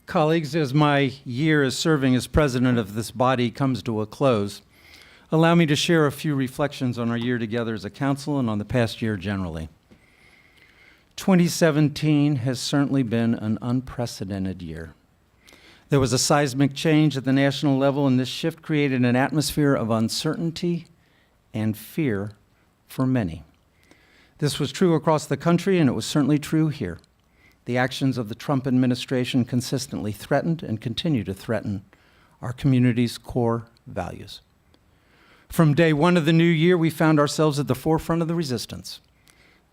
Colleagues, as my year as serving as president of this body comes to a close, allow me to share a few reflections on our year together as a council and on the past year generally. 2017 has certainly been an unprecedented year. There was a seismic change at the national level, and this shift created an atmosphere of uncertainty and fear for many. This was true across the country, and it was certainly true here. The actions of the Trump administration consistently threatened and continue to threaten our community's core values. From day one of the new year, we found ourselves at the forefront of the resistance.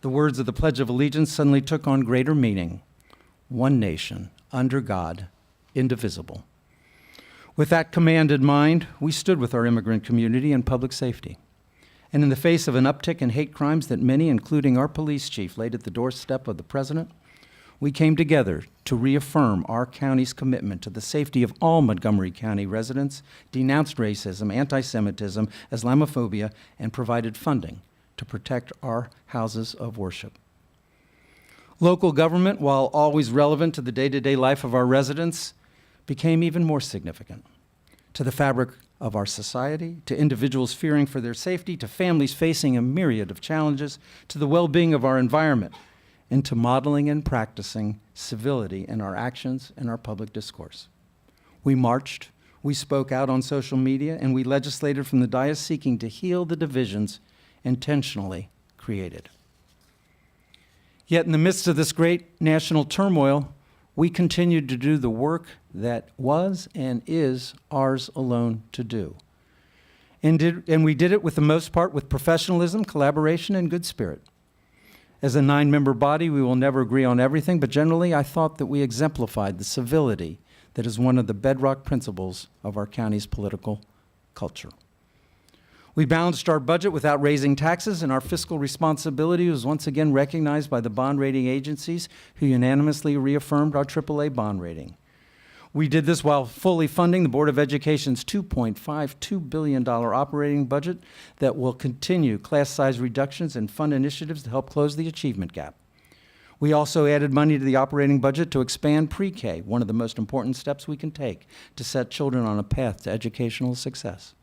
The words of the Pledge of Allegiance suddenly took on greater meaning. One nation, under God, indivisible. With that command in mind, we stood with our immigrant community and public safety. And in the face of an uptick in hate crimes that many, including our police chief, laid at the doorstep of the president, we came together to reaffirm our county's commitment to the safety of all Montgomery County residents, denounced racism, anti-Semitism, Islamophobia, and provided funding to protect our houses of worship. Local government, while always relevant to the day-to-day life of our residents, became even more significant to the fabric of our society, to individuals fearing for their safety, to families facing a myriad of challenges, to the well-being of our environment, into modeling and practicing civility in our actions and our public discourse. We marched, we spoke out on social media, and we legislated from the dais seeking to heal the divisions intentionally created. Yet in the midst of this great national turmoil, we continued to do the work that was and is ours alone to do. And we did it, with the most part, with professionalism, collaboration, and good spirit. As a 9-member body, we will never agree on everything, but generally I thought that we exemplified the civility that is one of the bedrock principles of our county's political culture. We balanced our budget without raising taxes, and our fiscal responsibility was once again recognized by the bond rating agencies, who unanimously reaffirmed our AAA bond rating. We did this while fully funding the Board of Education's $2.52 billion operating budget that will continue class size reductions and fund initiatives to help close the achievement gap. We also added money to the operating budget to expand pre-K, one of the most important steps we can take to set children on a path to educational success.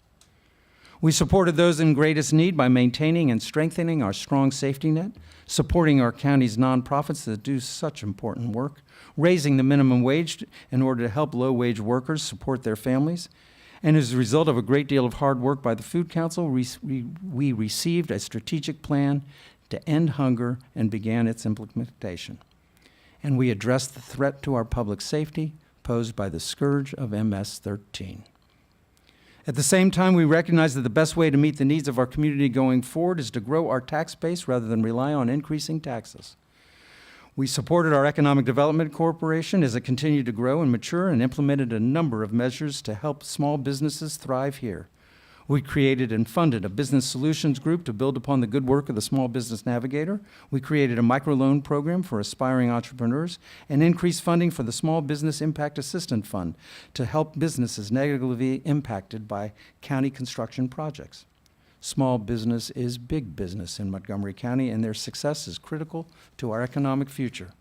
We supported those in greatest need by maintaining and strengthening our strong safety net, supporting our county's nonprofits that do such important work, raising the minimum wage in order to help low-wage workers support their families. And as a result of a great deal of hard work by the Food Council, we received a strategic plan to end hunger and began its implementation. And we addressed the threat to our public safety posed by the scourge of MS-13. At the same time, we recognize that the best way to meet the needs of our community going forward is to grow our tax base rather than rely on increasing taxes. We supported our Economic Development Corporation as it continued to grow and mature, and implemented a number of measures to help small businesses thrive here. We created and funded a business solutions group to build upon the good work of the Small Business Navigator. We created a microloan program for aspiring entrepreneurs and increased funding for the Small Business Impact Assistance Fund to help businesses negatively impacted by county construction projects. Small business is big business in Montgomery County, and their success is critical to our economic future.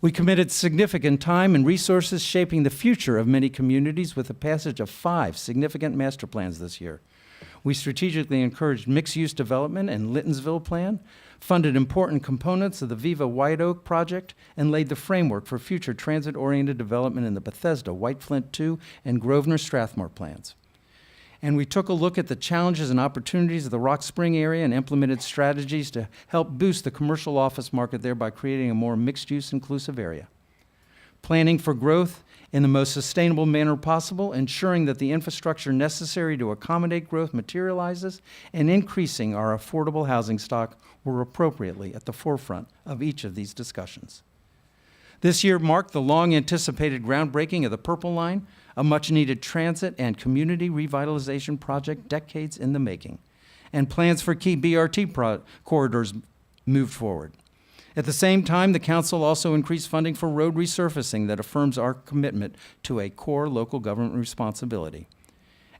We committed significant time and resources shaping the future of many communities with the passage of 5 significant master plans this year. We strategically encouraged mixed-use development in Littonsville Plan, funded important components of the Viva White Oak project, and laid the framework for future transit-oriented development in the Bethesda, White Flint II, and Grosvenor Strathmore plans. And we took a look at the challenges and opportunities of the Rock Spring area and implemented strategies to help boost the commercial office market there by creating a more mixed-use, inclusive area. Planning for growth in the most sustainable manner possible, ensuring that the infrastructure necessary to accommodate growth materializes, and increasing our affordable housing stock were appropriately at the forefront of each of these discussions. This year marked the long-anticipated groundbreaking of the Purple Line, a much-needed transit and community revitalization project decades in the making, and plans for key BRT corridors moved forward. At the same time, the council also increased funding for road resurfacing that affirms our commitment to a core local government responsibility.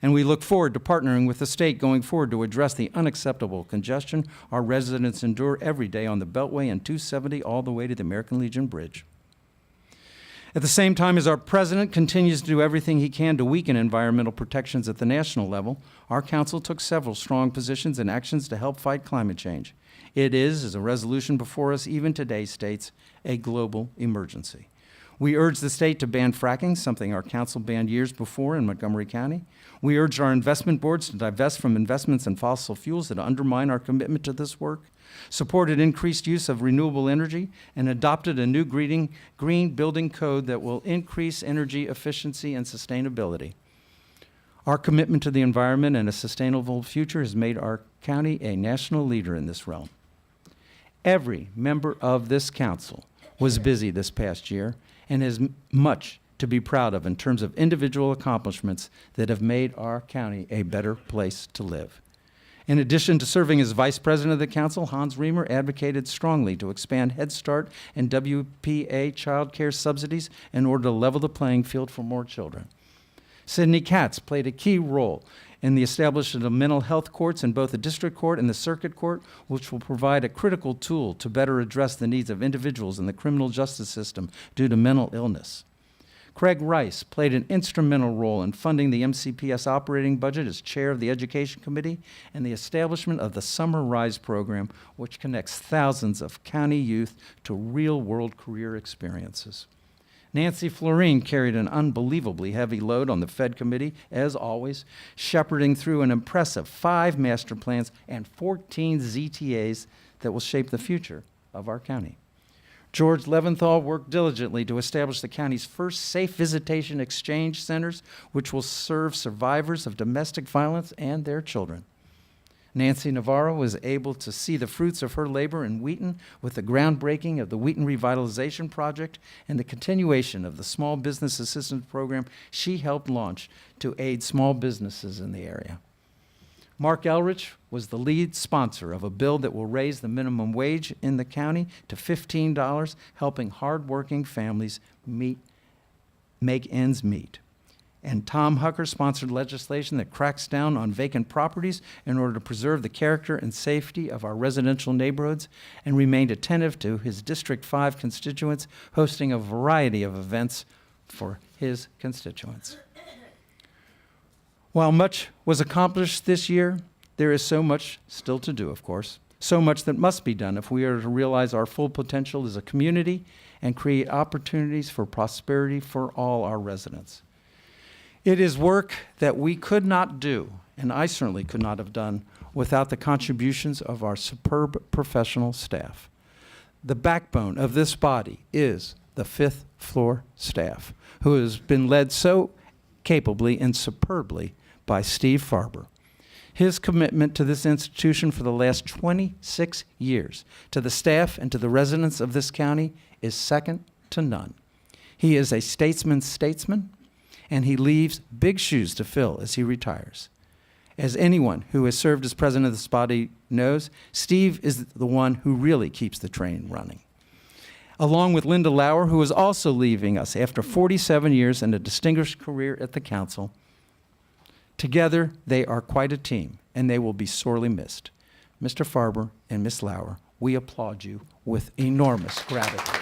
And we look forward to partnering with the state going forward to address the unacceptable congestion our residents endure every day on the Beltway and 270 all the way to the American Legion Bridge. At the same time as our president continues to do everything he can to weaken environmental protections at the national level, our council took several strong positions and actions to help fight climate change. It is, as a resolution before us even today states, a global emergency. We urge the state to ban fracking, something our council banned years before in Montgomery County. We urge our investment boards to divest from investments in fossil fuels that undermine our commitment to this work, supported increased use of renewable energy, and adopted a new green building code that will increase energy efficiency and sustainability. Our commitment to the environment and a sustainable future has made our county a national leader in this realm. Every member of this council was busy this past year and has much to be proud of in terms of individual accomplishments that have made our county a better place to live. In addition to serving as vice president of the council, Hans Reamer advocated strongly to expand Head Start and WPA child care subsidies in order to level the playing field for more children. Sidney Katz played a key role in the establishment of mental health courts in both the district court and the circuit court, which will provide a critical tool to better address the needs of individuals in the criminal justice system due to mental illness. Craig Rice played an instrumental role in funding the MCPS operating budget as chair of the Education Committee and the establishment of the Summer Rise program, which connects thousands of county youth to real-world career experiences. Nancy Florine carried an unbelievably heavy load on the Fed Committee, as always, shepherding through an impressive 5 master plans and 14 ZTAs that will shape the future of our county. George Leventhal worked diligently to establish the county's first safe visitation exchange centers, which will serve survivors of domestic violence and their children. Nancy Navarro was able to see the fruits of her labor in Wheaton with the groundbreaking of the Wheaton Revitalization Project and the continuation of the Small Business Assistance Program she helped launch to aid small businesses in the area. Mark Elrich was the lead sponsor of a bill that will raise the minimum wage in the county to $15, helping hardworking families make ends meet. And Tom Hucker sponsored legislation that cracks down on vacant properties in order to preserve the character and safety of our residential neighborhoods, and remained attentive to his District 5 constituents, hosting a variety of events for his constituents. While much was accomplished this year, there is so much still to do, of course, so much that must be done if we are to realize our full potential as a community and create opportunities for prosperity for all our residents. It is work that we could not do, and I certainly could not have done, without the contributions of our superb professional staff. The backbone of this body is the 5th floor staff, who has been led so capably and superbly by Steve Farber. His commitment to this institution for the last 26 years, to the staff and to the residents of this county, is second to none. He is a statesman's statesman, and he leaves big shoes to fill as he retires. As anyone who has served as president of this body knows, Steve is the one who really keeps the train running. Along with Linda Lauer, who is also leaving us after 47 years and a distinguished career at the council. Together, they are quite a team, and they will be sorely missed. Mr. Farber and Ms. Lauer, we applaud you with enormous gratitude.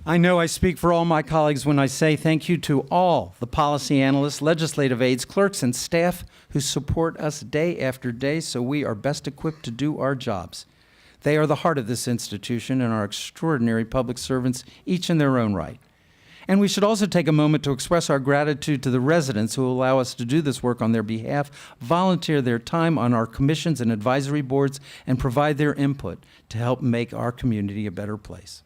I know I speak for all my colleagues when I say thank you to all the policy analysts, legislative aides, clerks, and staff who support us day after day so we are best equipped to do our jobs. They are the heart of this institution and are extraordinary public servants, each in their own right. And we should also take a moment to express our gratitude to the residents who allow us to do this work on their behalf, volunteer their time on our commissions and advisory boards, and provide their input to help make our community a better place.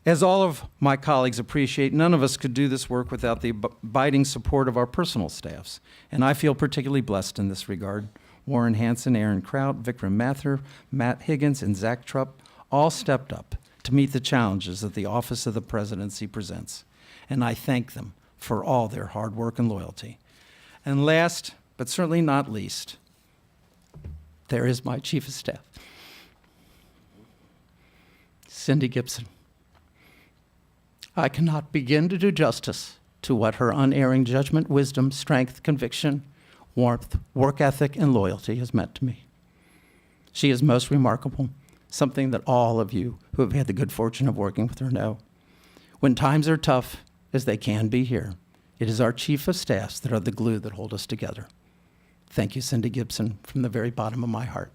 As all of my colleagues appreciate, none of us could do this work without the abiding support of our personal staffs, and I feel particularly blessed in this regard. Warren Hansen, Aaron Kraut, Vikram Mathur, Matt Higgins, and Zach Trupp all stepped up to meet the challenges that the Office of the Presidency presents. and I thank them for all their hard work and loyalty. And last, but certainly not least, there is my Chief of Staff, Cindy Gibson. I cannot begin to do justice to what her unerring judgment, wisdom, strength, conviction, warmth, work ethic, and loyalty has meant to me. She is most remarkable, something that all of you who have had the good fortune of working with her know. When times are tough, as they can be here, it is our Chief of Staffs that are the glue that hold us together. Thank you, Cindy Gibson, from the very bottom of my heart.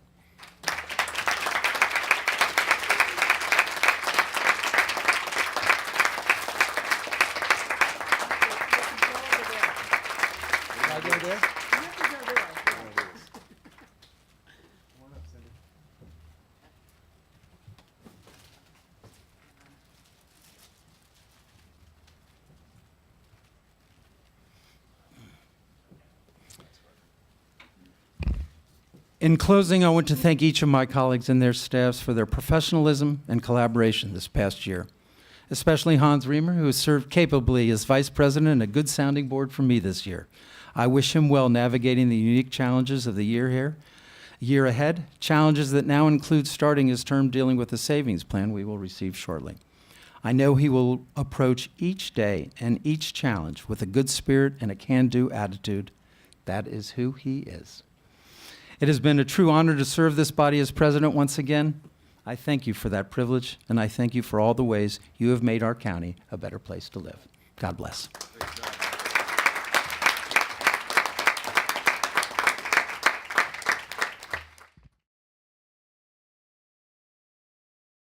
In closing, I want to thank each of my colleagues and their staffs for their professionalism and collaboration this past year, especially Hans Riemer, who has served capably as Vice President and a good sounding board for me this year. I wish him well navigating the unique challenges of the year ahead, challenges that now include starting his term dealing with the savings plan we will receive shortly. I know he will approach each day and each challenge with a good spirit and a can-do attitude. That is who he is. It has been a true honor to serve this body as president once again. I thank you for that privilege, and I thank you for all the ways you have made our county a better place to live. God bless.